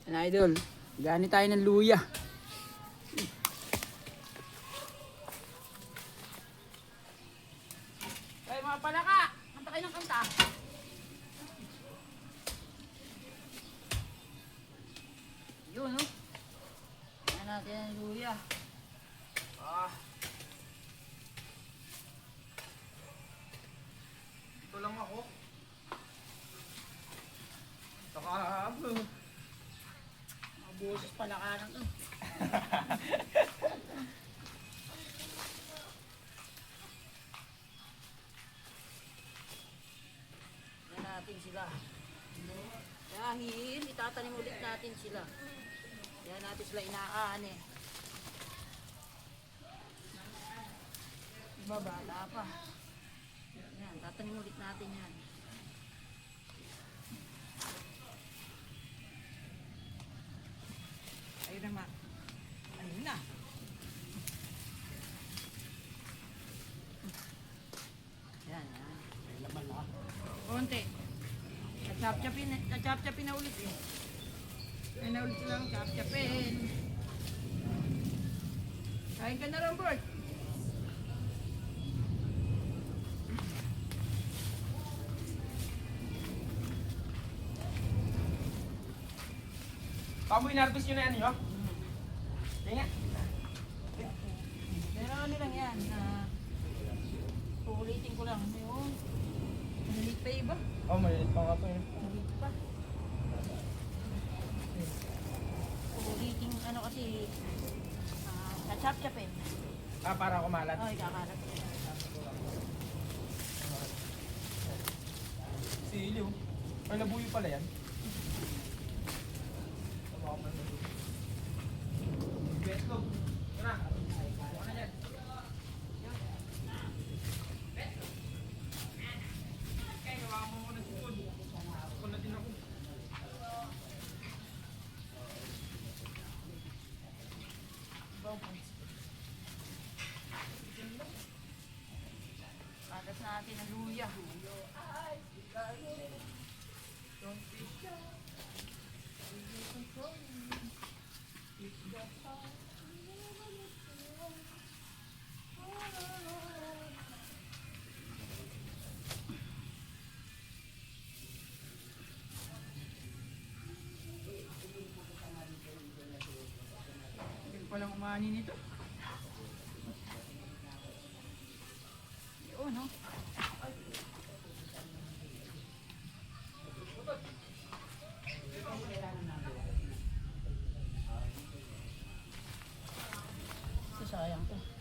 Yan idol, gani tayo ng luya. Ay mga palaka, kanta kayo ng kanta. Yun no. Yan natin ang luya. Ito lang ako. Saka Boses palakanan to. Yan natin sila. Dahil itatanim ulit natin sila. Yan natin sila inaan eh. Diba bata pa. Yan, tatanim ulit natin yan. Ayun na ma. Ayun na. Yan, yan. may laman na. Konti. Chap-chapin na ulit eh. Ay na ulit silang chap-chapin. Kain ka na rin, Bert. Kamu inarbis yun na yan yun? Kaya nga. Pero ano lang yan, uulitin ko lang. Yung, maliit pa iba. Oh, maliit pa nga pa yun. Maliit pa. Uulitin ano kasi, chap-chapin. Ah, para kumalat. Ay, kakalat. Si Ilyo. Ay, nabuyo pala yan. Betlog. Tara. Buka na dyan. Kaya gawa mo muna si Food. Ako na din ako. Kagat natin ang luya. Hindi palang umani nito. Yun, no? Sayang to.